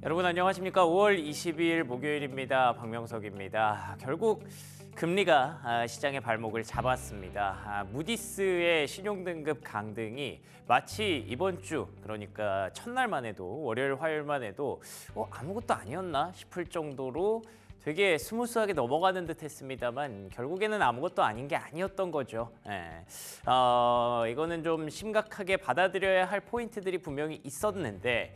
여러분 안녕하십니까? 5월 22일 목요일입니다. 박명석입니다. 결국 금리가 시장의 발목을 잡았습니다. 무디스의 신용등급 강등이 마치 이번 주, 그러니까 첫날만 해도 월요일, 화요일만 해도 아무것도 아니었나 싶을 정도로 되게 스무스하게 넘어가는 듯 했습니다만 결국에는 아무것도 아닌 게 아니었던 거죠. 이거는 좀 심각하게 받아들여야 할 포인트들이 분명히 있었는데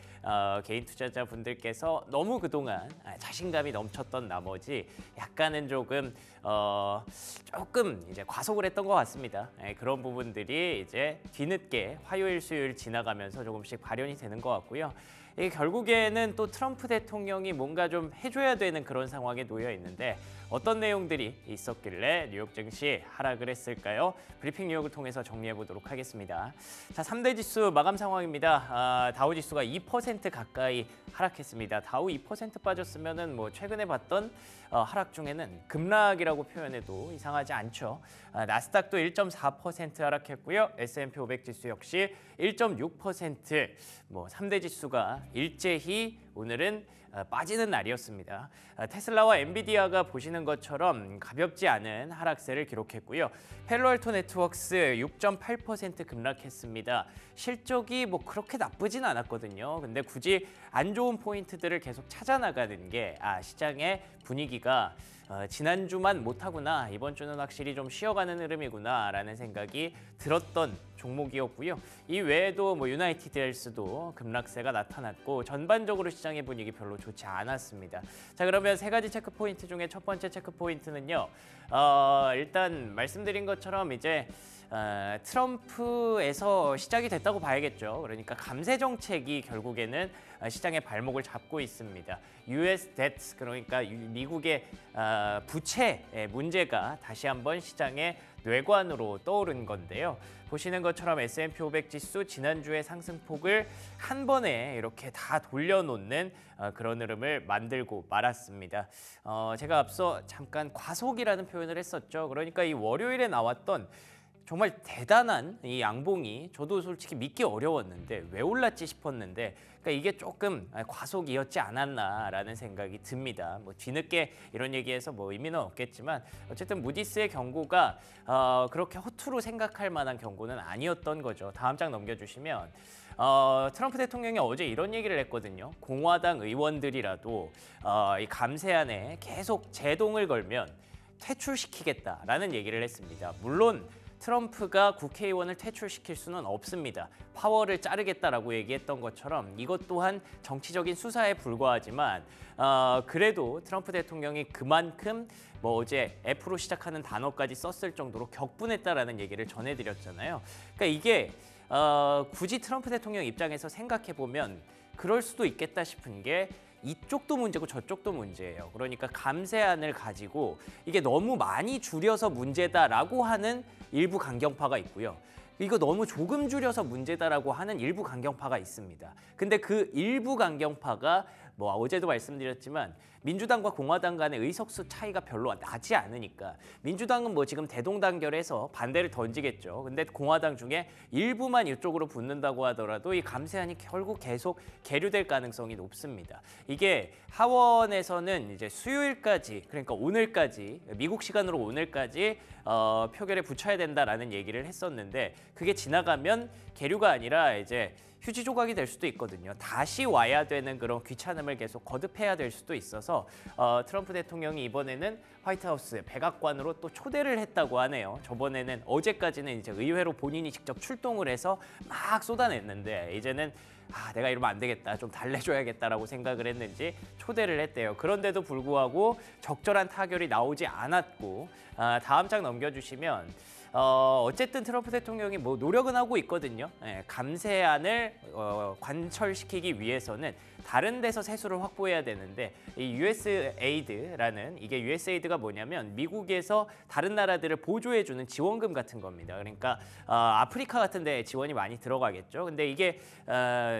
개인 투자자분들께서 너무 그동안 자신감이 넘쳤던 나머지 약간은 조금 이제 과속을 했던 것 같습니다. 그런 부분들이 이제 뒤늦게 화요일, 수요일 지나가면서 조금씩 발현이 되는 것 같고요. 이게 결국에는 또 트럼프 대통령이 뭔가 좀 해줘야 되는 그런 상황에 놓여 있는데 어떤 내용들이 있었길래 뉴욕 증시 하락을 했을까요? 브리핑 뉴욕을 통해서 정리해 보도록 하겠습니다. 자, 3대 지수 마감 상황입니다. 다우 지수가 2% 가까이 하락했습니다. 다우 2% 빠졌으면은 뭐 최근에 봤던 하락 중에는 급락이라고 표현해도 이상하지 않죠. 나스닥도 1.4% 하락했고요. S&P 500 지수 역시 1.6%, 뭐 3대 지수가 일제히 오늘은 빠지는 날이었습니다. 테슬라와 엔비디아가 보시는 것처럼 가볍지 않은 하락세를 기록했고요. 펠로알토 네트워크스 6.8% 급락했습니다. 실적이 뭐 그렇게 나쁘진 않았거든요. 근데 굳이 안 좋은 포인트들을 계속 찾아 나가는 게 시장의 분위기가 지난주만 못하구나, 이번 주는 확실히 좀 쉬어가는 흐름이구나라는 생각이 들었던 종목이었고요. 이 외에도 뭐 유나이티드 헬스도 급락세가 나타났고 전반적으로 시장의 분위기 별로 좋지 않았습니다. 자, 그러면 세 가지 체크 포인트 중에 첫 번째 체크 포인트는요. 일단 말씀드린 것처럼 이제 트럼프에서 시작이 됐다고 봐야겠죠. 그러니까 감세 정책이 결국에는 시장의 발목을 잡고 있습니다. US debt, 그러니까 미국의 부채 문제가 다시 한번 시장의 뇌관으로 떠오른 건데요. 보시는 것처럼 S&P 500 지수 지난주의 상승폭을 한 번에 이렇게 다 돌려놓는 그런 흐름을 만들고 말았습니다. 제가 앞서 잠깐 과속이라는 표현을 했었죠. 그러니까 이 월요일에 나왔던 정말 대단한 이 양봉이 저도 솔직히 믿기 어려웠는데 왜 올랐지 싶었는데, 그러니까 이게 조금 과속이었지 않았나라는 생각이 듭니다. 뭐 뒤늦게 이런 얘기해서 뭐 의미는 없겠지만 어쨌든 무디스의 경고가 그렇게 허투루 생각할 만한 경고는 아니었던 거죠. 다음 장 넘겨주시면 트럼프 대통령이 어제 이런 얘기를 했거든요. 공화당 의원들이라도 이 감세안에 계속 제동을 걸면 퇴출시키겠다라는 얘기를 했습니다. 물론 트럼프가 국회의원을 퇴출시킬 수는 없습니다. 파워를 자르겠다라고 얘기했던 것처럼 이것 또한 정치적인 수사에 불과하지만 그래도 트럼프 대통령이 그만큼 뭐 어제 F로 시작하는 단어까지 썼을 정도로 격분했다라는 얘기를 전해드렸잖아요. 그러니까 이게 굳이 트럼프 대통령 입장에서 생각해보면 그럴 수도 있겠다 싶은 게 이쪽도 문제고 저쪽도 문제예요. 그러니까 감세안을 가지고 이게 너무 많이 줄여서 문제다라고 하는 일부 강경파가 있고요. 이거 너무 조금 줄여서 문제다라고 하는 일부 강경파가 있습니다. 근데 그 일부 강경파가 뭐 어제도 말씀드렸지만 민주당과 공화당 간의 의석수 차이가 별로 나지 않으니까 민주당은 뭐 지금 대동단결해서 반대를 던지겠죠. 근데 공화당 중에 일부만 이쪽으로 붙는다고 하더라도 이 감세안이 결국 계속 계류될 가능성이 높습니다. 이게 하원에서는 이제 수요일까지, 그러니까 오늘까지, 미국 시간으로 오늘까지 표결에 붙여야 된다라는 얘기를 했었는데 그게 지나가면 계류가 아니라 이제 휴지 조각이 될 수도 있거든요. 다시 와야 되는 그런 귀찮음을 계속 거듭해야 될 수도 있어서 트럼프 대통령이 이번에는 화이트하우스 백악관으로 또 초대를 했다고 하네요. 저번에는 어제까지는 이제 의회로 본인이 직접 출동을 해서 막 쏟아냈는데 이제는 내가 이러면 안 되겠다, 좀 달래줘야겠다라고 생각을 했는지 초대를 했대요. 그런데도 불구하고 적절한 타결이 나오지 않았고 다음 장 넘겨주시면 어쨌든 트럼프 대통령이 뭐 노력은 하고 있거든요. 감세안을 관철시키기 위해서는 다른 데서 세수를 확보해야 되는데 이 USAID라는, 이게 USAID가 뭐냐면 미국에서 다른 나라들을 보조해주는 지원금 같은 겁니다. 그러니까 아프리카 같은 데 지원이 많이 들어가겠죠. 근데 이게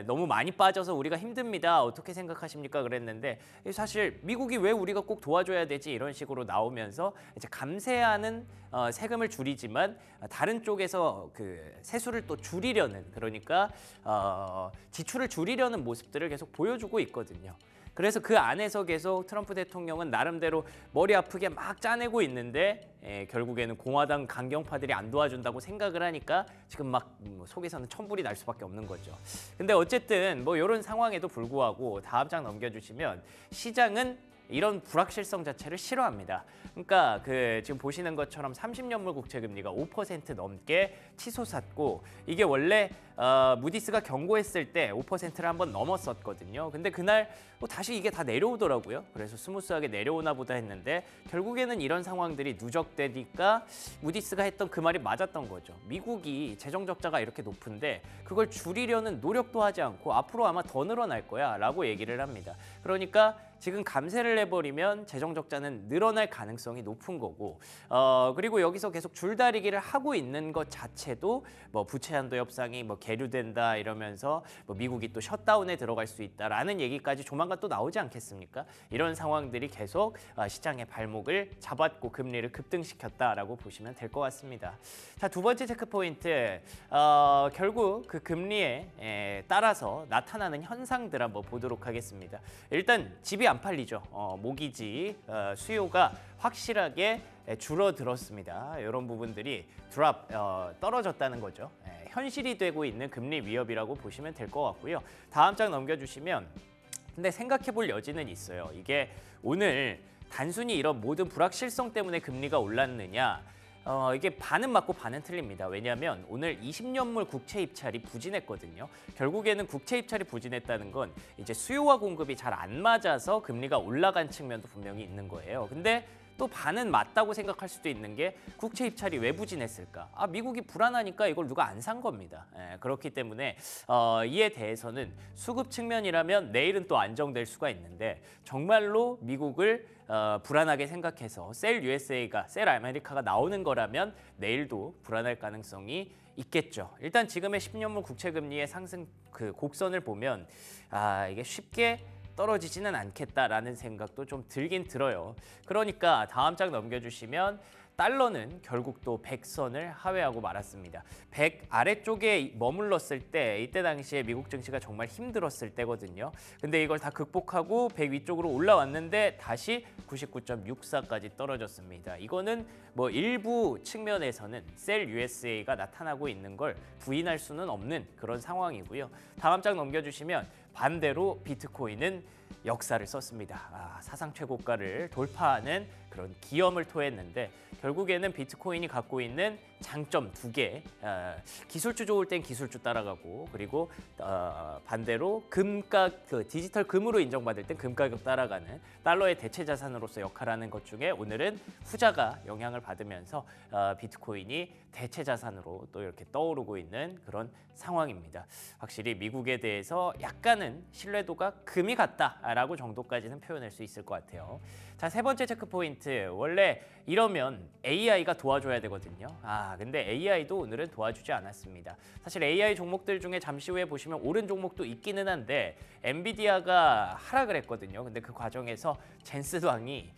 너무 많이 빠져서 우리가 힘듭니다. 어떻게 생각하십니까? 그랬는데 사실 미국이 왜 우리가 꼭 도와줘야 되지? 이런 식으로 나오면서 이제 감세안은 세금을 줄이지만 또한 다른 쪽에서 그 세수를 또 줄이려는, 그러니까 지출을 줄이려는 모습들을 계속 보여주고 있거든요. 그래서 그 안에서 계속 트럼프 대통령은 나름대로 머리 아프게 막 짜내고 있는데 결국에는 공화당 강경파들이 안 도와준다고 생각을 하니까 지금 막 속에서는 천불이 날 수밖에 없는 거죠. 근데 어쨌든 뭐 이런 상황에도 불구하고 다음 장 넘겨주시면 시장은 이런 불확실성 자체를 싫어합니다. 그러니까 지금 보시는 것처럼 30년물 국채 금리가 5% 넘게 치솟았고, 이게 원래 무디스가 경고했을 때 5%를 한번 넘었었거든요. 근데 그날 다시 이게 다 내려오더라고요. 그래서 스무스하게 내려오나 보다 했는데 결국에는 이런 상황들이 누적되니까 무디스가 했던 그 말이 맞았던 거죠. 미국이 재정 적자가 이렇게 높은데 그걸 줄이려는 노력도 하지 않고 앞으로 아마 더 늘어날 거야 라고 얘기를 합니다. 그러니까 지금 감세를 해버리면 재정 적자는 늘어날 가능성이 높은 거고, 그리고 여기서 계속 줄다리기를 하고 있는 것 자체도 뭐 부채 한도 협상이 뭐 계류된다 이러면서 뭐 미국이 또 셧다운에 들어갈 수 있다라는 얘기까지 조만간 또 나오지 않겠습니까? 이런 상황들이 계속 시장의 발목을 잡았고 금리를 급등시켰다라고 보시면 될 것 같습니다. 자, 두 번째 체크 포인트, 결국 그 금리에 따라서 나타나는 현상들 한번 보도록 하겠습니다. 일단 집이 안 팔리죠. 모기지 수요가 확실하게 줄어들었습니다. 이런 부분들이 떨어졌다는 거죠. 현실이 되고 있는 금리 위협이라고 보시면 될 것 같고요. 다음 장 넘겨주시면, 근데 생각해 볼 여지는 있어요. 이게 오늘 단순히 이런 모든 불확실성 때문에 금리가 올랐느냐, 이게 반은 맞고 반은 틀립니다. 왜냐하면 오늘 20년물 국채 입찰이 부진했거든요. 결국에는 국채 입찰이 부진했다는 건 이제 수요와 공급이 잘 안 맞아서 금리가 올라간 측면도 분명히 있는 거예요. 근데 또 반은 맞다고 생각할 수도 있는 게 국채 입찰이 왜 부진했을까? 미국이 불안하니까 이걸 누가 안 산 겁니다. 그렇기 때문에 이에 대해서는 수급 측면이라면 내일은 또 안정될 수가 있는데, 정말로 미국을 불안하게 생각해서 셀 아메리카가 나오는 거라면 내일도 불안할 가능성이 있겠죠. 일단 지금의 10년물 국채 금리의 상승 곡선을 보면 이게 쉽게 떨어지지는 않겠다라는 생각도 좀 들긴 들어요. 그러니까 다음 장 넘겨주시면 달러는 결국 또 100선을 하회하고 말았습니다. 100 아래쪽에 머물렀을 때, 이때 당시에 미국 증시가 정말 힘들었을 때거든요. 근데 이걸 다 극복하고 100 위쪽으로 올라왔는데 다시 99.64까지 떨어졌습니다. 이거는 뭐 일부 측면에서는 셀 USA가 나타나고 있는 걸 부인할 수는 없는 그런 상황이고요. 다음 장 넘겨주시면 반대로 비트코인은 역사를 썼습니다. 사상 최고가를 돌파하는 그런 기염을 토했는데 결국에는 비트코인이 갖고 있는 장점 두 개, 기술주 좋을 땐 기술주 따라가고, 그리고 반대로 디지털 금으로 인정받을 땐 금 가격 따라가는 달러의 대체 자산으로서 역할하는 것 중에 오늘은 후자가 영향을 받으면서 비트코인이 대체 자산으로 또 이렇게 떠오르고 있는 그런 상황입니다. 확실히 미국에 대해서 약간은 신뢰도가 금이 같다라고 정도까지는 표현할 수 있을 것 같아요. 자, 세 번째 체크 포인트. 원래 이러면 AI가 도와줘야 되거든요. 근데 AI도 오늘은 도와주지 않았습니다. 사실 AI 종목들 중에 잠시 후에 보시면 오른 종목도 있기는 한데 엔비디아가 하락을 했거든요. 근데 그 과정에서 jensenhuang이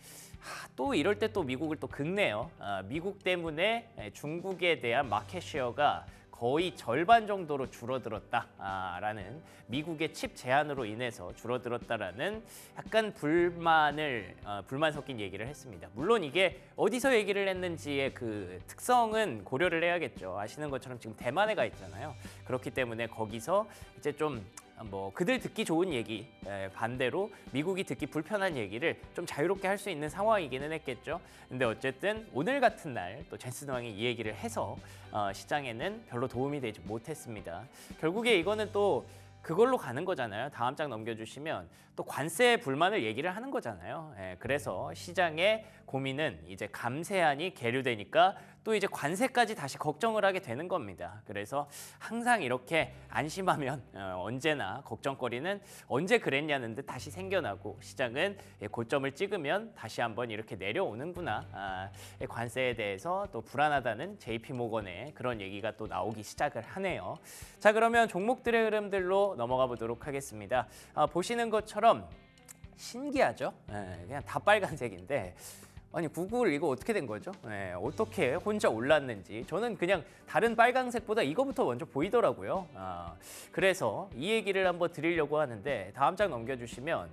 또 이럴 때 또 미국을 또 긁네요. 미국 때문에 중국에 대한 마켓 쉐어가 거의 절반 정도로 줄어들었다라는, 미국의 칩 제한으로 인해서 줄어들었다라는 약간 불만 섞인 얘기를 했습니다. 물론 이게 어디서 얘기를 했는지의 그 특성은 고려를 해야겠죠. 아시는 것처럼 지금 대만에 가 있잖아요. 그렇기 때문에 거기서 이제 좀 그들 듣기 좋은 얘기, 반대로 미국이 듣기 불편한 얘기를 좀 자유롭게 할 수 있는 상황이기는 했겠죠. 근데 어쨌든 오늘 같은 날 또 jensenhuang이 이 얘기를 해서 시장에는 별로 도움이 되지 못했습니다. 결국에 이거는 또 그걸로 가는 거잖아요. 다음 장 넘겨주시면 또 관세 불만을 얘기를 하는 거잖아요. 그래서 시장의 고민은 이제 감세안이 계류되니까 또 이제 관세까지 다시 걱정을 하게 되는 겁니다. 그래서 항상 이렇게 안심하면 언제나 걱정거리는 언제 그랬냐는 듯 다시 생겨나고, 시장은 고점을 찍으면 다시 한번 이렇게 내려오는구나. 관세에 대해서 또 불안하다는 JP모건의 그런 얘기가 또 나오기 시작을 하네요. 자, 그러면 종목들의 흐름들로 넘어가 보도록 하겠습니다. 보시는 것처럼 신기하죠? 그냥 다 빨간색인데 아니 구글 이거 어떻게 된 거죠? 네, 어떻게 혼자 올랐는지 저는 그냥 다른 빨강색보다 이거부터 먼저 보이더라고요. 그래서 이 얘기를 한번 드리려고 하는데 다음 장 넘겨주시면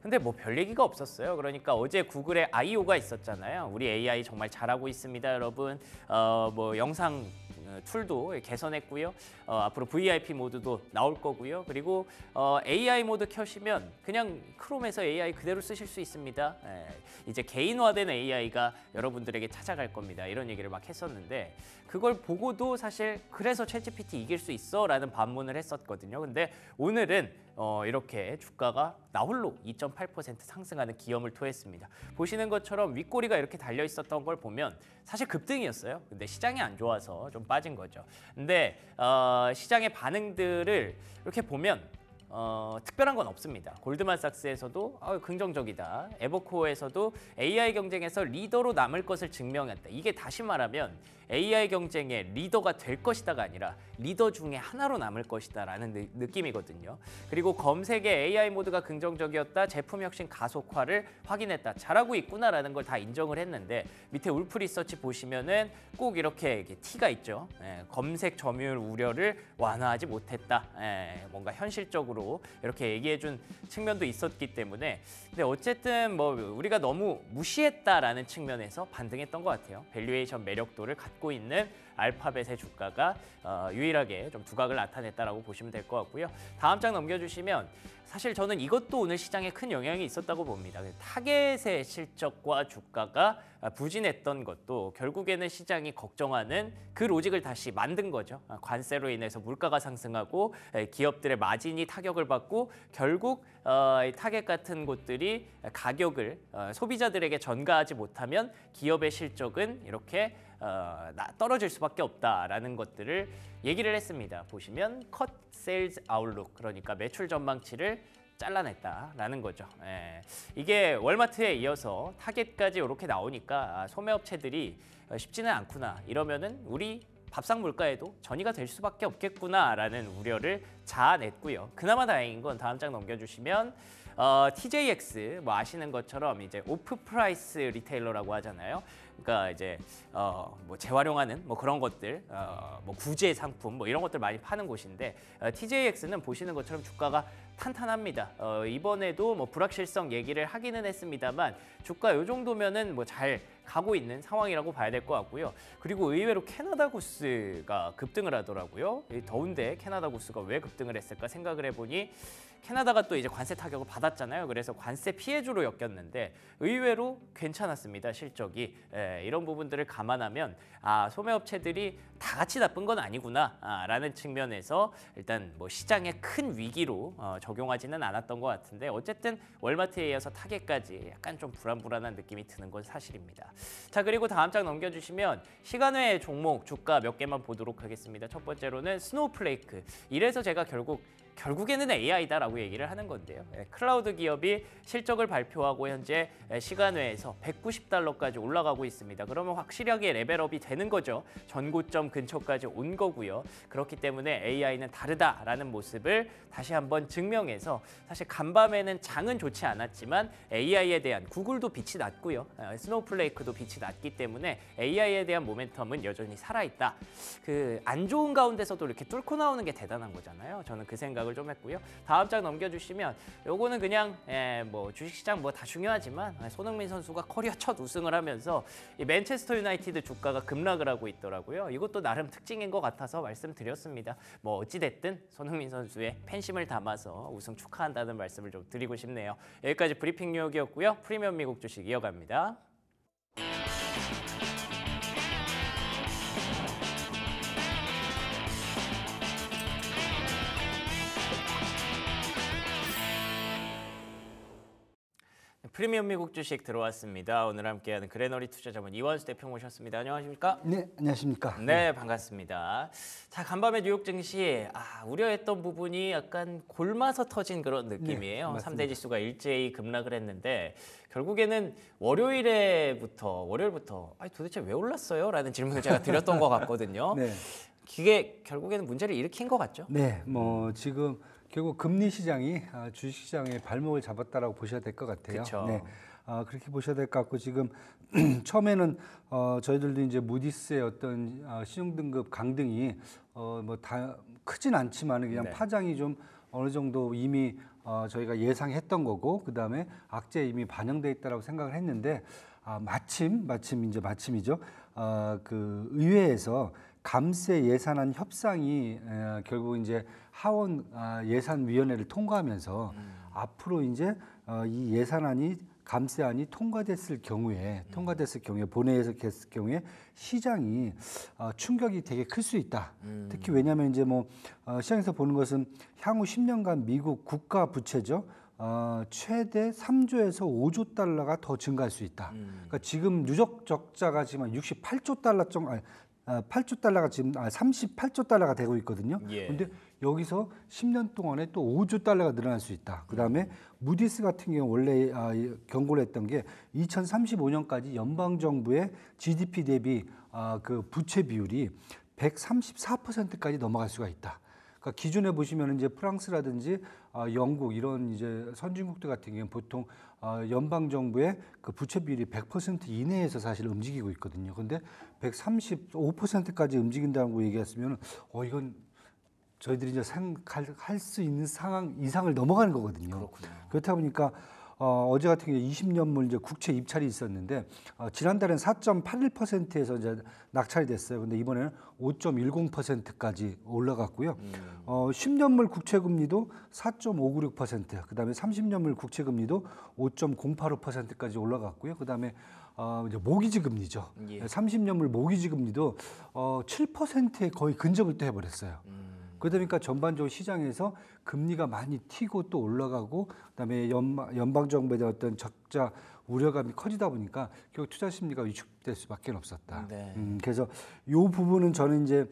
근데 뭐 별 얘기가 없었어요. 그러니까 어제 구글의 I.O.가 있었잖아요. 우리 AI 정말 잘하고 있습니다, 여러분. 뭐 영상 툴도 개선했고요. 앞으로 VIP 모드도 나올 거고요. 그리고 AI 모드 켜시면 그냥 크롬에서 AI 그대로 쓰실 수 있습니다. 이제 개인화된 AI가 여러분들에게 찾아갈 겁니다. 이런 얘기를 막 했었는데 그걸 보고도 사실 그래서 챗GPT 이길 수 있어 라는 반문을 했었거든요. 근데 오늘은 이렇게 주가가 나홀로 2.8% 상승하는 기염을 토했습니다. 보시는 것처럼 윗꼬리가 이렇게 달려 있었던 걸 보면 사실 급등이었어요. 근데 시장이 안 좋아서 좀 빠진 거죠. 근데 시장의 반응들을 이렇게 보면 특별한 건 없습니다. 골드만삭스에서도 긍정적이다. 에버코어에서도 AI 경쟁에서 리더로 남을 것을 증명했다. 이게 다시 말하면 AI 경쟁의 리더가 될 것이다가 아니라 리더 중에 하나로 남을 것이다라는 느낌이거든요. 그리고 검색의 AI 모드가 긍정적이었다. 제품 혁신 가속화를 확인했다. 잘하고 있구나라는 걸 다 인정을 했는데 밑에 울프 리서치 보시면은 꼭 이렇게 T가 있죠. 검색 점유율 우려를 완화하지 못했다. 뭔가 현실적으로 이렇게 얘기해준 측면도 있었기 때문에 근데 어쨌든 뭐 우리가 너무 무시했다라는 측면에서 반등했던 것 같아요. 밸류에이션 매력도를 갖고 있는 알파벳의 주가가 유일하게 좀 두각을 나타냈다라고 보시면 될 것 같고요. 다음 장 넘겨주시면 사실 저는 이것도 오늘 시장에 큰 영향이 있었다고 봅니다. 타겟의 실적과 주가가 부진했던 것도 결국에는 시장이 걱정하는 그 로직을 다시 만든 거죠. 관세로 인해서 물가가 상승하고 기업들의 마진이 타격을 받고 결국 타겟 같은 곳들이 가격을 소비자들에게 전가하지 못하면 기업의 실적은 이렇게 떨어질 수밖에 없다라는 것들을 얘기를 했습니다. 보시면 컷 세일즈 아웃룩 그러니까 매출 전망치를 잘라냈다라는 거죠. 이게 월마트에 이어서 타겟까지 이렇게 나오니까 소매업체들이 쉽지는 않구나. 이러면은 우리 밥상 물가에도 전이가 될 수밖에 없겠구나라는 우려를 자아냈고요. 그나마 다행인 건 다음 장 넘겨주시면 TJX 뭐 아시는 것처럼 이제 오프 프라이스 리테일러라고 하잖아요. 그러니까 이제 뭐 재활용하는 뭐 그런 것들, 뭐 구제 상품 뭐 이런 것들 많이 파는 곳인데 TJX는 보시는 것처럼 주가가 탄탄합니다. 이번에도 뭐 불확실성 얘기를 하기는 했습니다만 주가 요 정도면은 뭐 잘 가고 있는 상황이라고 봐야 될 것 같고요. 그리고 의외로 캐나다 구스가 급등을 하더라고요. 더운데 캐나다 구스가 왜 급등을 했을까 생각을 해보니 캐나다가 또 이제 관세 타격을 받았잖아요. 그래서 관세 피해주로 엮였는데 의외로 괜찮았습니다. 실적이. 이런 부분들을 감안하면 소매업체들이 다 같이 나쁜 건 아니구나 라는 측면에서 일단 뭐 시장의 큰 위기로 적용하지는 않았던 것 같은데 어쨌든 월마트에 이어서 타겟까지 약간 좀 불안불안한 느낌이 드는 건 사실입니다. 자, 그리고 다음 장 넘겨주시면 시간외 종목 주가 몇 개만 보도록 하겠습니다. 첫 번째로는 스노우플레이크. 이래서 제가 결국에는 AI다라고 얘기를 하는 건데요. 클라우드 기업이 실적을 발표하고 현재 시간외에서 190달러까지 올라가고 있습니다. 그러면 확실하게 레벨업이 되는 거죠. 전고점 근처까지 온 거고요. 그렇기 때문에 AI는 다르다라는 모습을 다시 한번 증명해서 사실 간밤에는 장은 좋지 않았지만 AI에 대한 구글도 빛이 났고요. 스노우플레이크도 빛이 났기 때문에 AI에 대한 모멘텀은 여전히 살아있다. 그 안 좋은 가운데서도 이렇게 뚫고 나오는 게 대단한 거잖아요. 저는 그 생각을 좀 했고요. 다음 장 넘겨주시면 요거는 그냥 뭐 주식시장 뭐 다 중요하지만 손흥민 선수가 커리어 첫 우승을 하면서 이 맨체스터 유나이티드 주가가 급락을 하고 있더라고요. 이것도 나름 특징인 것 같아서 말씀드렸습니다. 뭐 어찌됐든 손흥민 선수의 팬심을 담아서 우승 축하한다는 말씀을 좀 드리고 싶네요. 여기까지 브리핑 뉴욕이었고요. 프리미엄 미국 주식 이어갑니다. 프리미엄 미국 주식 들어왔습니다. 오늘 함께하는 그레너리 투자자문 이원수 대표 모셨습니다. 안녕하십니까? 네, 안녕하십니까? 네, 반갑습니다. 자, 간밤에 뉴욕 증시 우려했던 부분이 약간 골마서 터진 그런 느낌이에요. 네, 3대 지수가 일제히 급락을 했는데 결국에는 월요일부터 도대체 왜 올랐어요? 라는 질문을 제가 드렸던 것 같거든요. 네. 이게 결국에는 문제를 일으킨 것 같죠? 네, 뭐 지금 결국 금리 시장이 주식 시장의 발목을 잡았다라고 보셔야 될 것 같아요. 그쵸. 네. 그렇게 보셔야 될 것 같고 지금 처음에는 저희들도 이제 무디스의 어떤 신용등급 강등이 뭐 다 크진 않지만 그냥 네. 파장이 좀 어느 정도 이미 저희가 예상했던 거고 그 다음에 악재에 이미 반영돼 있다라고 생각을 했는데 마침이죠. 그 의회에서 감세 예산안 협상이 결국 이제 하원 예산위원회를 통과하면서 앞으로 이제 이 예산안이 감세안이 통과됐을 경우에 본회의에서 됐을 경우에 시장이 충격이 되게 클 수 있다. 특히 왜냐하면 이제 뭐 시장에서 보는 것은 향후 10년간 미국 국가 부채죠. 최대 3조에서 5조 달러가 더 증가할 수 있다. 그러니까 지금 누적 적자가 지금 68조 달러 정도, 8조 달러가 지금 38조 달러가 되고 있거든요. 그런데 여기서 10년 동안에 또 5조 달러가 늘어날 수 있다. 그다음에 무디스 같은 경우 원래 경고를 했던 게 2035년까지 연방 정부의 GDP 대비 그 부채 비율이 134%까지 넘어갈 수가 있다. 그러니까 기존에 보시면 이제 프랑스라든지 영국 이런 이제 선진국들 같은 경우는 보통 연방 정부의 그 부채 비율이 100% 이내에서 사실 움직이고 있거든요. 그런데 135%까지 움직인다는 거 얘기했으면 이건 저희들이 이제 생각할 수 있는 상황 이상을 넘어가는 거거든요. 그렇군요. 그렇다 보니까 어제 같은 경우에 20년물 이제 국채 입찰이 있었는데 지난달엔 4.81%에서 이제 낙찰이 됐어요. 근데 이번에는 5.10%까지 올라갔고요. 10년물 국채 금리도 4.596%, 그다음에 30년물 국채 금리도 5.085%까지 올라갔고요. 그다음에 이제 모기지 금리죠. 30년물 모기지 금리도 7%에 거의 근접을 또 해버렸어요. 그러다 보니까 전반적으로 시장에서 금리가 많이 튀고 또 올라가고 그다음에 연방 정부에 대한 어떤 적자 우려감이 커지다 보니까 결국 투자 심리가 위축될 수밖에 없었다. 네. 그래서 이 부분은 저는 이제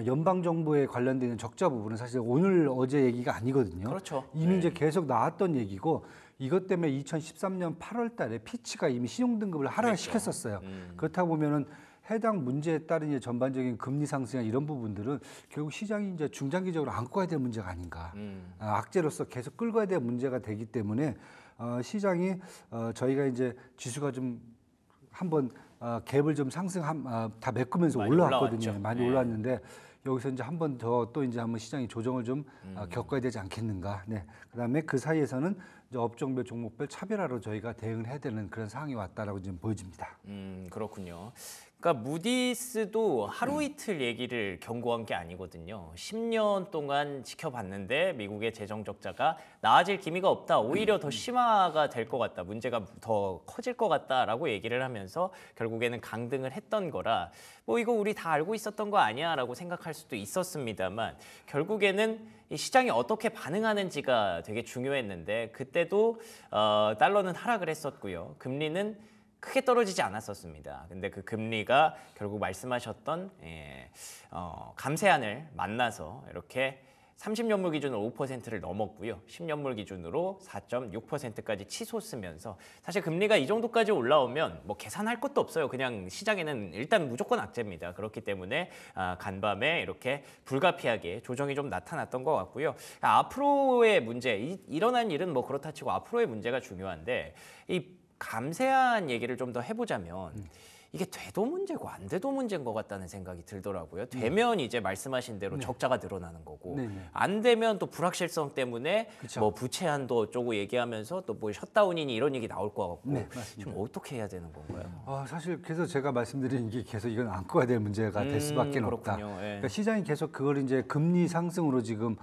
연방 정부에 관련된 적자 부분은 사실 오늘 어제 얘기가 아니거든요. 그렇죠. 이미 이제 계속 나왔던 얘기고 이것 때문에 2013년 8월달에 피치가 이미 신용등급을 하락을 시켰었어요. 그렇다 보면은 해당 문제에 따른 이제 전반적인 금리 상승이나 이런 부분들은 결국 시장이 이제 중장기적으로 안고 가야 될 문제가 아닌가. 악재로서 계속 끌고 가야 될 문제가 되기 때문에 시장이 저희가 이제 지수가 좀 한번 갭을 좀 다 메꾸면서 올라왔거든요. 많이 올라왔는데 여기서 이제 한 번 더 또 이제 한번 시장이 조정을 좀 겪어야 되지 않겠는가. 네. 그다음에 그 사이에서는 이제 업종별 종목별 차별화로 저희가 대응을 해야 되는 그런 상황이 왔다라고 지금 보여집니다. 그렇군요. 그러니까 무디스도 하루 이틀 얘기를 경고한 게 아니거든요. 10년 동안 지켜봤는데 미국의 재정 적자가 나아질 기미가 없다. 오히려 더 심화가 될 것 같다. 문제가 더 커질 것 같다라고 얘기를 하면서 결국에는 강등을 했던 거라 뭐 이거 우리 다 알고 있었던 거 아니야라고 생각할 수도 있었습니다만 결국에는 이 시장이 어떻게 반응하는지가 되게 중요했는데 그때도 달러는 하락을 했었고요. 금리는 크게 떨어지지 않았었습니다. 근데 그 금리가 결국 말씀하셨던 감세안을 만나서 이렇게 30년물 기준으로 5%를 넘었고요. 10년물 기준으로 4.6%까지 치솟으면서 사실 금리가 이 정도까지 올라오면 뭐 계산할 것도 없어요. 그냥 시장에는 일단 무조건 악재입니다. 그렇기 때문에 간밤에 이렇게 불가피하게 조정이 좀 나타났던 것 같고요. 앞으로의 문제, 일어난 일은 뭐 그렇다 치고 앞으로의 문제가 중요한데 이 감세한 얘기를 좀 더 해보자면 이게 돼도 문제고 안 돼도 문제인 것 같다는 생각이 들더라고요. 되면 이제 말씀하신 대로 적자가 늘어나는 거고 안 되면 또 불확실성 때문에 뭐 부채 한도 어쩌고 얘기하면서 또 뭐 셧다운이니 이런 얘기 나올 것 같고 좀 어떻게 해야 되는 건가요? 사실 그래서 제가 말씀드린 게 계속 이건 안고 가야 될 문제가 될 수밖에 없다. 그러니까 시장이 계속 그걸 이제 금리 상승으로 지금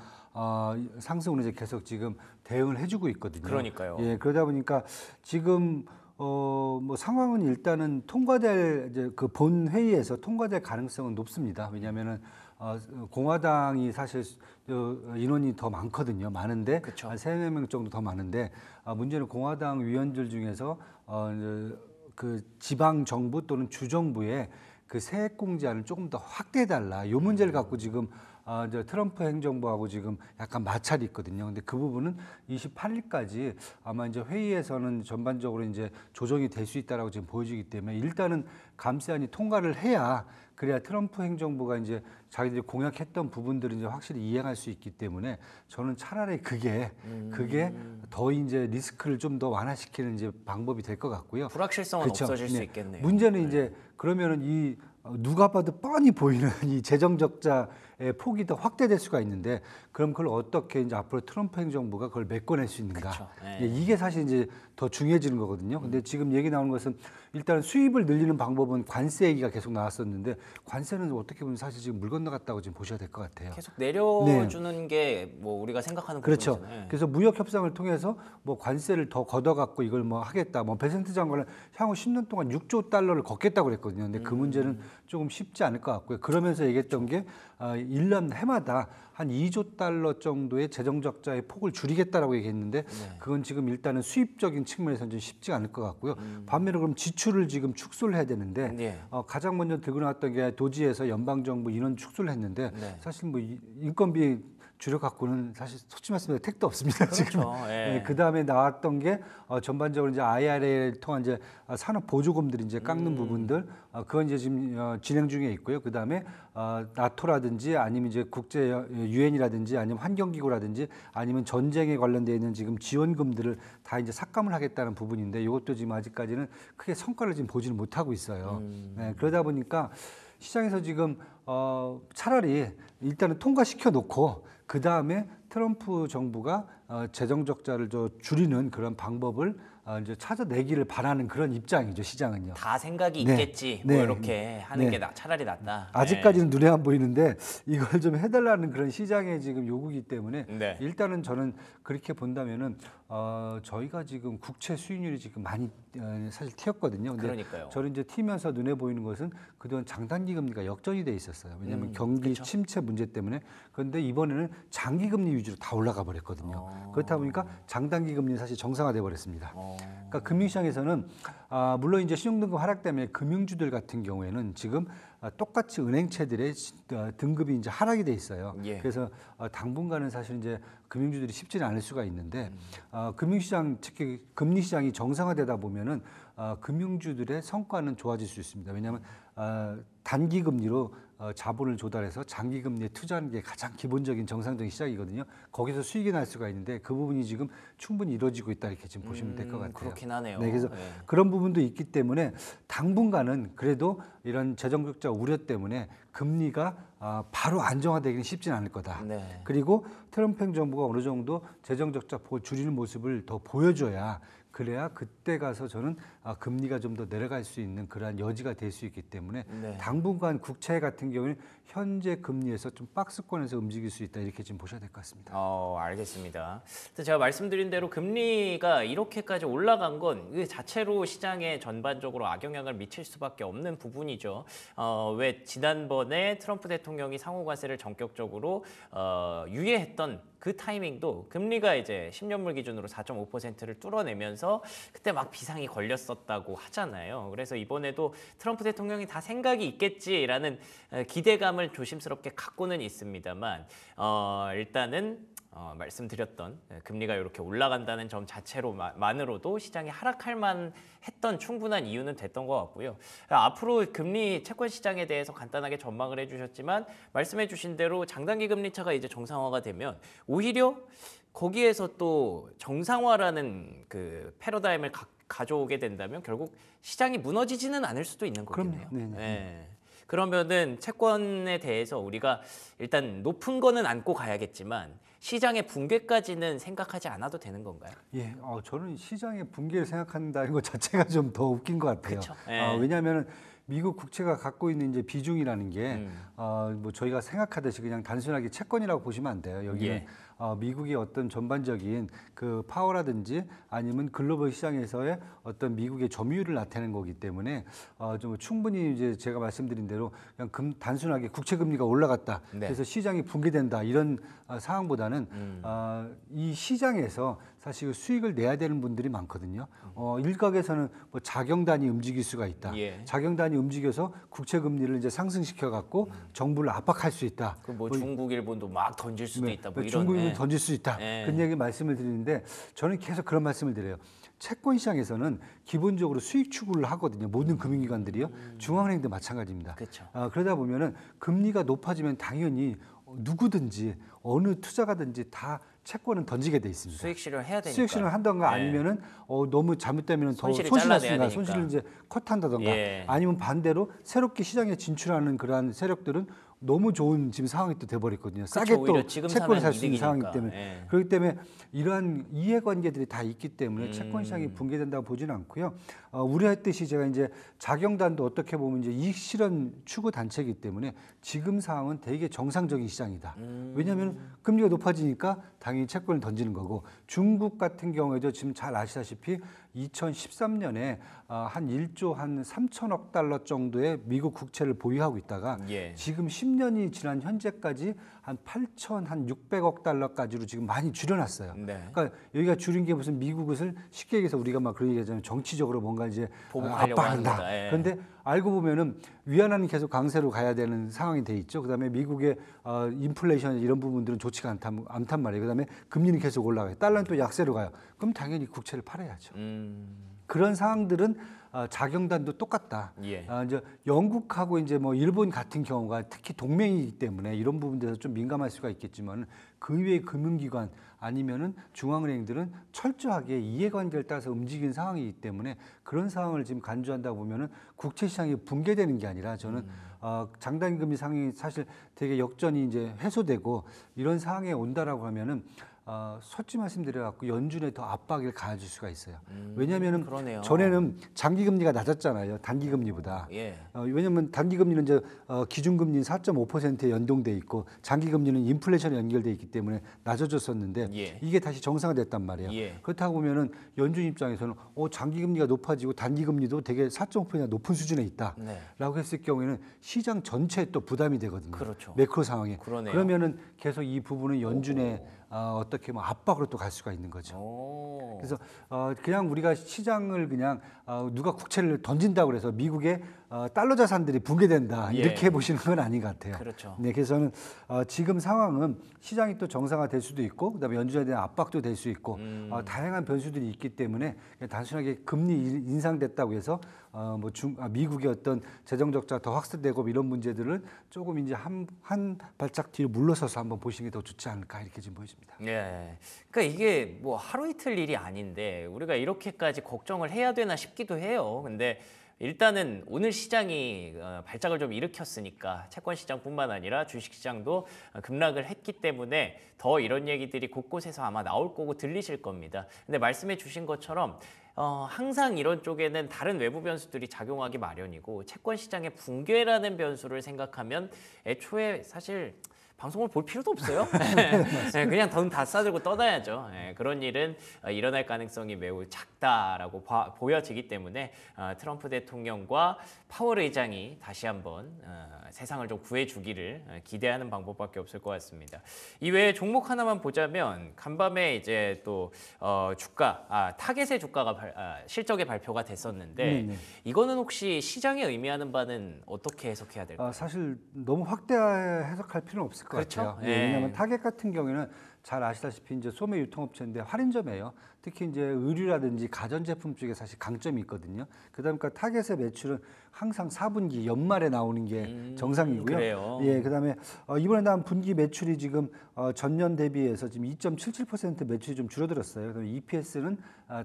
상승으로 이제 계속 지금 대응을 해주고 있거든요. 그러니까요. 예, 그러다 보니까 지금 뭐 상황은 일단은 통과될 이제 그 본 회의에서 통과될 가능성은 높습니다. 왜냐하면은 공화당이 사실 인원이 더 많거든요. 많은데 한 3-4명 정도 더 많은데 문제는 공화당 위원들 중에서 그 지방 정부 또는 주 정부의 그 세액 공제안을 조금 더 확대해달라. 이 문제를 갖고 지금 이제 트럼프 행정부하고 지금 약간 마찰이 있거든요. 근데 그 부분은 28일까지 아마 이제 회의에서는 전반적으로 이제 조정이 될 수 있다라고 지금 보여지기 때문에 일단은 감세안이 통과를 해야 그래야 트럼프 행정부가 이제 자기들이 공약했던 부분들을 이제 확실히 이행할 수 있기 때문에 저는 차라리 그게 더 이제 리스크를 좀 더 완화시키는 이제 방법이 될 것 같고요. 불확실성은 그렇죠. 없어질 수 네. 있겠네요. 문제는 이제 그러면은 이 누가 봐도 뻔히 보이는 이 재정 적자의 폭이 더 확대될 수가 있는데 그럼 그걸 어떻게 이제 앞으로 트럼프 행정부가 그걸 메꿔낼 수 있는가? 그쵸. 네. 이게 사실 이제 더 중요해지는 거거든요. 근데 지금 얘기 나오는 것은 일단 수입을 늘리는 방법은 관세 얘기가 계속 나왔었는데 관세는 어떻게 보면 사실 지금 물 건너갔다고 지금 보셔야 될 것 같아요. 계속 내려주는 게 뭐 우리가 생각하는 그렇죠. 부분이잖아요. 그래서 무역 협상을 통해서 뭐 관세를 더 걷어갖고 이걸 뭐 하겠다. 뭐 베센트 장관은 향후 10년 동안 6조 달러를 걷겠다고 그랬거든요. 근데 그 문제는 조금 쉽지 않을 것 같고요. 그러면서 얘기했던 게 1년 해마다 한 2조 달러 정도의 재정 적자의 폭을 줄이겠다라고 얘기했는데 그건 지금 일단은 수입적인 측면에서는 좀 쉽지 않을 것 같고요. 반면에 그럼 지출을 지금 축소를 해야 되는데 네. 가장 먼저 들고 나왔던 게 도지에서 연방정부 인원 축소를 했는데 네. 사실 뭐 인건비 줄여 갖고는 사실 솔직히 말씀드려 택도 없습니다. 지금. 그렇죠. 예. 그 다음에 나왔던 게 전반적으로 이제 IRA를 통한 이제 산업 보조금들이 이제 깎는 부분들 그건 이제 지금 진행 중에 있고요. 그 다음에 나토라든지 아니면 이제 국제 유엔이라든지 아니면 환경기구라든지 아니면 전쟁에 관련되어 있는 지금 지원금들을 다 이제 삭감을 하겠다는 부분인데 이것도 지금 아직까지는 크게 성과를 지금 보지는 못하고 있어요. 네, 그러다 보니까 시장에서 지금 차라리 일단은 통과시켜 놓고 그 다음에 트럼프 정부가 재정 적자를 줄이는 그런 방법을 이제 찾아내기를 바라는 그런 입장이죠. 시장은요. 다 생각이 네. 있겠지. 네. 뭐 이렇게 하는 네. 게 차라리 낫다. 아직까지는 눈에 안 보이는데 이걸 좀 해달라는 그런 시장의 지금 요구이기 때문에 네. 일단은 저는 그렇게 본다면은 저희가 지금 국채 수익률이 지금 많이 사실 튀었거든요. 근데 그러니까요. 저는 이제 튀면서 눈에 보이는 것은 그동안 장단기 금리가 역전이 돼 있었어요. 왜냐하면 경기 그쵸. 침체 문제 때문에. 그런데 이번에는 장기 금리 위주로 다 올라가 버렸거든요. 그렇다 보니까 장단기 금리는 사실 정상화돼 버렸습니다. 그러니까 금융시장에서는 물론 이제 신용등급 하락 때문에 금융주들 같은 경우에는 지금 똑같이 은행채들의 등급이 이제 하락이 돼 있어요. 예. 그래서 당분간은 사실 이제 금융주들이 쉽지는 않을 수가 있는데 금융시장 특히 금리시장이 정상화되다 보면은 금융주들의 성과는 좋아질 수 있습니다. 왜냐하면 단기 금리로 자본을 조달해서 장기 금리에 투자하는 게 가장 기본적인 정상적인 시작이거든요. 거기서 수익이 날 수가 있는데 그 부분이 지금 충분히 이루어지고 있다 이렇게 지금 보시면 될 것 같아요. 그렇긴 하네요. 네, 그래서 네. 그런 부분도 있기 때문에 당분간은 그래도 이런 재정 적자 우려 때문에 금리가 바로 안정화되기는 쉽지는 않을 거다. 네. 그리고 트럼프 행정부가 어느 정도 재정 적자 줄이는 모습을 더 보여줘야 그래야 그때 가서 저는 금리가 좀 더 내려갈 수 있는 그러한 여지가 될 수 있기 때문에 네. 당분간 국채 같은 경우는 현재 금리에서 좀 박스권에서 움직일 수 있다 이렇게 지금 보셔야 될 것 같습니다. 알겠습니다. 제가 말씀드린 대로 금리가 이렇게까지 올라간 건 그 자체로 시장에 전반적으로 악영향을 미칠 수밖에 없는 부분이죠. 왜 지난번에 트럼프 대통령이 상호관세를 전격적으로 유예했던 그 타이밍도 금리가 이제 10년물 기준으로 4.5%를 뚫어내면서 그때 막 비상이 걸렸었다고 하잖아요. 그래서 이번에도 트럼프 대통령이 다 생각이 있겠지라는 기대감을 조심스럽게 갖고는 있습니다만 일단은 말씀드렸던 금리가 이렇게 올라간다는 점 자체로만으로도 시장이 하락할 만했던 충분한 이유는 됐던 것 같고요. 앞으로 금리 채권 시장에 대해서 간단하게 전망을 해주셨지만 말씀해주신 대로 장단기 금리 차가 이제 정상화가 되면 오히려 거기에서 또 정상화라는 그 패러다임을 가져오게 된다면 결국 시장이 무너지지는 않을 수도 있는 거겠네요. 그럼요. 네. 그러면은 채권에 대해서 우리가 일단 높은 거는 안고 가야겠지만 시장의 붕괴까지는 생각하지 않아도 되는 건가요? 예, 저는 시장의 붕괴를 생각한다는 것 자체가 좀 더 웃긴 것 같아요. 그쵸? 예. 왜냐하면 미국 국채가 갖고 있는 이제 비중이라는 게 뭐 저희가 생각하듯이 그냥 단순하게 채권이라고 보시면 안 돼요. 여기는 예. 미국의 어떤 전반적인 그 파워라든지 아니면 글로벌 시장에서의 어떤 미국의 점유율을 나타내는 거기 때문에 좀 충분히 이제 제가 말씀드린 대로 그냥 단순하게 국채 금리가 올라갔다. 네. 그래서 시장이 붕괴된다 이런 상황보다는 이 시장에서 사실 수익을 내야 되는 분들이 많거든요. 일각에서는 뭐 자경단이 움직일 수가 있다. 예. 자경단이 움직여서 국채 금리를 이제 상승시켜 갖고 정부를 압박할 수 있다. 뭐 중국 일본도 막 던질 수도 있다. 뭐 이런. 중국이 던질 수 있다. 예. 그런 얘기 말씀을 드리는데 저는 계속 그런 말씀을 드려요. 채권 시장에서는 기본적으로 수익 추구를 하거든요. 모든 금융기관들이요. 중앙은행도 마찬가지입니다. 그렇죠. 그러다 보면은 금리가 높아지면 당연히 누구든지 어느 투자가든지 다 채권은 던지게 돼 있습니다. 수익 실현해야 되니까. 수익 실현을 한다든가 예. 아니면은 너무 잘못되면 더 손실이 손실날 잘라내야 수가 되니까. 손실을 이제 컷한다든가 예. 아니면 반대로 새롭게 시장에 진출하는 그러한 세력들은 너무 좋은 지금 상황이 또 돼버렸거든요. 싸게 오히려 또 지금 채권을 사면 살 수 있는 이득이니까. 상황이기 때문에 예. 그렇기 때문에 이러한 이해관계들이 다 있기 때문에 채권 시장이 붕괴된다고 보지는 않고요. 우려했듯이 제가 이제 자경단도 어떻게 보면 이제 이익 실현 추구 단체이기 때문에 지금 상황은 되게 정상적인 시장이다. 왜냐하면 금리가 높아지니까 당연히 채권을 던지는 거고 중국 같은 경우에도 지금 잘 아시다시피 2013년에 한 1조 한 3천억 달러 정도의 미국 국채를 보유하고 있다가 예. 지금 10년이 지난 현재까지 한 8,600억 달러까지로 지금 많이 줄여놨어요. 네. 그러니까 여기가 줄인 게 무슨 미국을 쉽게 얘기해서 우리가 막 그런 얘기하자면 정치적으로 뭔가 이제 보복하려고 하는 압박한다. 거다. 예. 그런데 알고 보면은 위안화는 계속 강세로 가야 되는 상황이 돼 있죠. 그다음에 미국의 인플레이션 이런 부분들은 좋지가 않단 말이에요. 그다음에 금리는 계속 올라가요. 달러는 또 약세로 가요. 그럼 당연히 국채를 팔아야죠. 그런 상황들은 자경단도 똑같다. 예. 이제 영국하고 이제 뭐 일본 같은 경우가 특히 동맹이기 때문에 이런 부분들에서 좀 민감할 수가 있겠지만 그 외의 금융기관 아니면은 중앙은행들은 철저하게 이해관계를 따라서 움직이는 상황이기 때문에 그런 상황을 지금 간주한다 보면은 국채 시장이 붕괴되는 게 아니라 저는 장단금리 상황이 사실 되게 역전이 이제 해소되고 이런 상황에 온다라고 하면은 솔직히 말씀드려갖고 연준에 더 압박을 가해줄 수가 있어요. 왜냐하면은 그러네요. 전에는 장기금리가 낮았잖아요. 단기금리보다. 예. 왜냐하면 단기금리는 이제 기준금리는 4.5%에 연동돼 있고 장기금리는 인플레이션에 연결돼 있기 때문에 낮아졌었는데 예. 이게 다시 정상화됐단 말이에요. 예. 그렇다고 보면은 연준 입장에서는 장기금리가 높아지고 단기금리도 되게 4.5%나 높은 수준에 있다라고 네. 했을 경우에는 시장 전체에 또 부담이 되거든요. 그렇죠. 매크로 상황에. 그러네요. 그러면은 계속 이 부분은 연준의 어떻게 뭐 압박으로 또 갈 수가 있는 거죠. 오. 그래서 그냥 우리가 시장을 그냥 누가 국채를 던진다고 그래서 미국의 달러 자산들이 붕괴된다 예. 이렇게 보시는 건 아닌 것 같아요. 그렇죠. 네, 그래서 저는 지금 상황은 시장이 또 정상화될 수도 있고 그다음에 연준에 대한 압박도 될 수 있고 다양한 변수들이 있기 때문에 그냥 단순하게 금리 인상됐다고 해서 미국의 어떤 재정 적자 더 확대되고 이런 문제들을 조금 이제 한 발짝 뒤로 물러서서 한번 보시는 게 더 좋지 않을까 이렇게 지금 보여집니다. 예. 그러니까 이게 뭐 하루 이틀 일이 아닌데 우리가 이렇게까지 걱정을 해야 되나 싶기도 해요. 근데 일단은 오늘 시장이 발작을 좀 일으켰으니까 채권 시장뿐만 아니라 주식 시장도 급락을 했기 때문에 더 이런 얘기들이 곳곳에서 아마 나올 거고 들리실 겁니다. 근데 말씀해 주신 것처럼 항상 이런 쪽에는 다른 외부 변수들이 작용하기 마련이고 채권 시장의 붕괴라는 변수를 생각하면 애초에 사실 방송을 볼 필요도 없어요. 네, 그냥 돈 다 싸들고 떠나야죠. 네, 그런 일은 일어날 가능성이 매우 작다라고 보여지기 때문에 트럼프 대통령과 파월 의장이 다시 한번 세상을 좀 구해주기를 기대하는 방법밖에 없을 것 같습니다. 이외에 종목 하나만 보자면 간밤에 이제 또 타겟의 주가가 실적의 발표가 됐었는데 이거는 혹시 시장에 의미하는 바는 어떻게 해석해야 될까요? 사실 너무 확대 해석할 필요는 없을 것 그렇죠? 같아요. 예. 왜냐하면 타겟 같은 경우에는 잘 아시다시피 이제 소매 유통업체인데 할인점이에요. 특히 이제 의류라든지 가전제품 쪽에 사실 강점이 있거든요. 그다음에 타겟의 매출은 항상 4분기 연말에 나오는 게 정상이고요. 그래요. 예, 그다음에 이번에 나온 분기 매출이 지금 전년 대비해서 지금 2.77% 매출이 좀 줄어들었어요. 그다음에 EPS는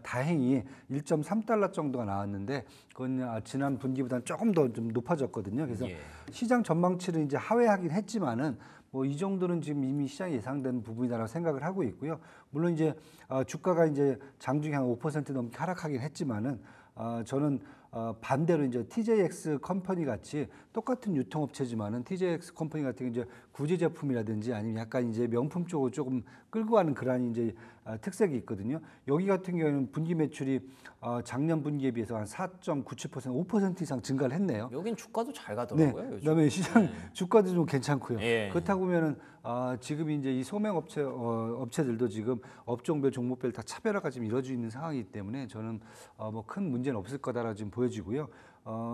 다행히 1.3달러 정도가 나왔는데 그건 지난 분기보다는 조금 더 좀 높아졌거든요. 그래서 시장 전망치를 이제 하회하긴 했지만은 뭐 이 정도는 지금 이미 시장에 예상된 부분이다라고 생각을 하고 있고요. 물론 이제 주가가 이제 장중에 한 5% 넘게 하락하긴 했지만은 저는 반대로 이제 TJX 컴퍼니 같이 똑같은 유통업체지만은 TJX 컴퍼니 같은 게 이제 구제 제품이라든지 아니면 약간 이제 명품 쪽으로 조금 끌고 가는 그런 이제 특색이 있거든요. 여기 같은 경우에는 분기 매출이 작년 분기에 비해서 한 4.97%, 5% 이상 증가를 했네요. 여긴 주가도 잘 네. 가더라고요. 요즘. 그다음에 시장 주가도 좀 괜찮고요. 예. 그렇다 보면은 지금 이제 이 소명 업체들도 지금 업종별 종목별 다 차별화가 지금 이루어지고 있는 상황이기 때문에 저는 뭐 큰 문제는 없을 거다라고 지금 보여지고요.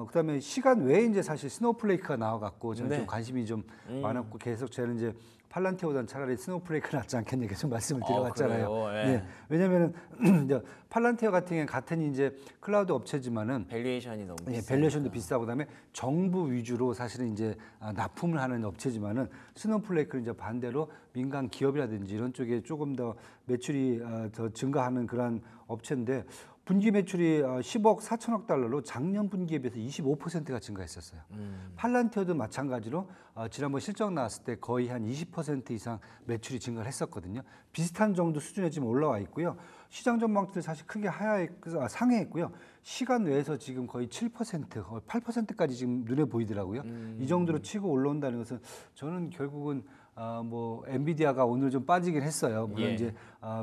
그다음에 시간 외에 이제 사실 스노우플레이크가 나와갖고 저는 네. 좀 관심이 좀 많았고 계속 저는 이제 팔란티오보다는 차라리 스노우플레이크가 낫지 않겠냐 계속 말씀을 드려왔잖아요. 그래요? 예. 네. 왜냐면은 이제 팔란티오 같은 경우는 같은 이제 클라우드 업체지만은 밸류에이션이 너무 예, 비싸. 밸류에이션도 비싸고 그다음에 정부 위주로 사실은 이제 납품을 하는 업체지만은 스노우플레이크는 이제 반대로 민간 기업이라든지 이런 쪽에 조금 더 매출이 더 증가하는 그런 업체인데 분기 매출이 10억 4천억 달러로 작년 분기에 비해서 25%가 증가했었어요. 팔란티어도 마찬가지로 지난번 실적 나왔을 때 거의 한 20% 이상 매출이 증가를 했었거든요. 비슷한 정도 수준에 지금 올라와 있고요. 시장 전망치들 사실 크게 상회했고요. 시간 외에서 지금 거의 7%, 거의 8%까지 지금 눈에 보이더라고요. 이 정도로 치고 올라온다는 것은 저는 결국은 뭐 엔비디아가 오늘 좀 빠지긴 했어요. 물론 예. 이제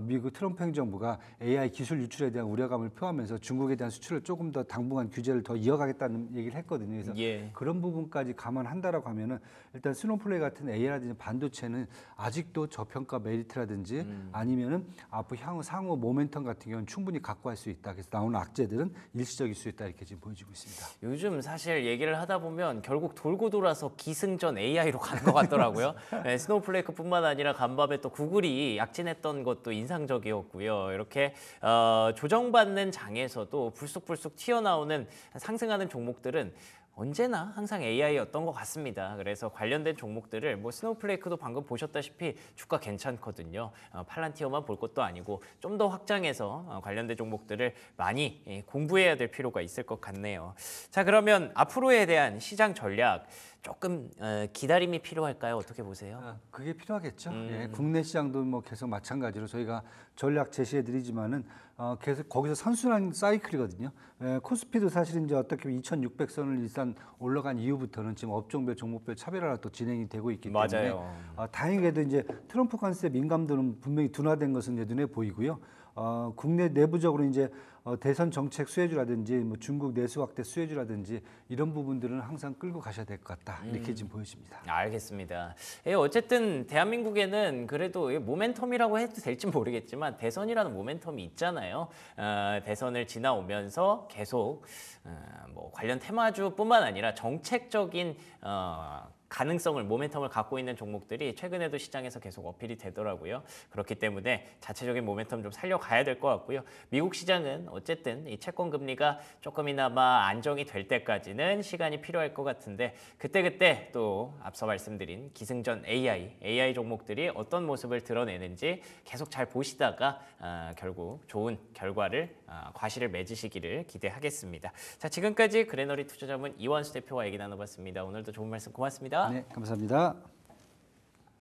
미국 트럼프 행정부가 AI 기술 유출에 대한 우려감을 표하면서 중국에 대한 수출을 조금 더 당분간 규제를 더 이어가겠다는 얘기를 했거든요. 그래서 예. 그런 부분까지 감안한다라고 하면은 일단 스노플레이 같은 AI라든지 반도체는 아직도 저평가 메리트라든지 아니면은 앞으로 상호 모멘텀 같은 경우는 충분히 갖고 갈 수 있다. 그래서 나오는 악재들은 일시적일 수 있다 이렇게 지금 보여지고 있습니다. 요즘 사실 얘기를 하다 보면 결국 돌고 돌아서 기승전 AI로 가는 것 같더라고요. 네, 스노우플레이크뿐만 아니라 간밤에 또 구글이 약진했던 것도 인상적이었고요. 이렇게 조정받는 장에서도 불쑥불쑥 튀어나오는 상승하는 종목들은 언제나 항상 AI였던 것 같습니다. 그래서 관련된 종목들을 뭐 스노우플레이크도 방금 보셨다시피 주가 괜찮거든요. 팔란티어만 볼 것도 아니고 좀 더 확장해서 관련된 종목들을 많이 공부해야 될 필요가 있을 것 같네요. 자, 그러면 앞으로에 대한 시장 전략 조금 기다림이 필요할까요? 어떻게 보세요? 그게 필요하겠죠. 예, 국내 시장도 뭐 계속 마찬가지로 저희가 전략 제시해드리지만은 계속 거기서 선순환 사이클이거든요. 코스피도 사실 이제 어떻게 보면 2,600선을 일단 올라간 이후부터는 지금 업종별 종목별 차별화가 또 진행이 되고 있기 때문에 맞아요. 다행히도 이제 트럼프 관세 민감도는 분명히 둔화된 것은 이제 눈에 보이고요. 국내 내부적으로 이제 대선 정책 수혜주라든지 뭐 중국 내수 확대 수혜주라든지 이런 부분들은 항상 끌고 가셔야 될 것 같다 이렇게 지금 보여집니다. 알겠습니다. 어쨌든 대한민국에는 그래도 모멘텀이라고 해도 될지 모르겠지만 대선이라는 모멘텀이 있잖아요. 대선을 지나오면서 계속 뭐 관련 테마주뿐만 아니라 정책적인 가능성을 모멘텀을 갖고 있는 종목들이 최근에도 시장에서 계속 어필이 되더라고요. 그렇기 때문에 자체적인 모멘텀 좀 살려가야 될 것 같고요. 미국 시장은 어쨌든 이 채권 금리가 조금이나마 안정이 될 때까지는 시간이 필요할 것 같은데 그때 또 앞서 말씀드린 기승전 AI 종목들이 어떤 모습을 드러내는지 계속 잘 보시다가 결국 좋은 결과를 과실을 맺으시기를 기대하겠습니다. 자, 지금까지 그레너리 투자자문 이원수 대표와 얘기 나눠봤습니다. 오늘도 좋은 말씀 고맙습니다. 네, 감사합니다.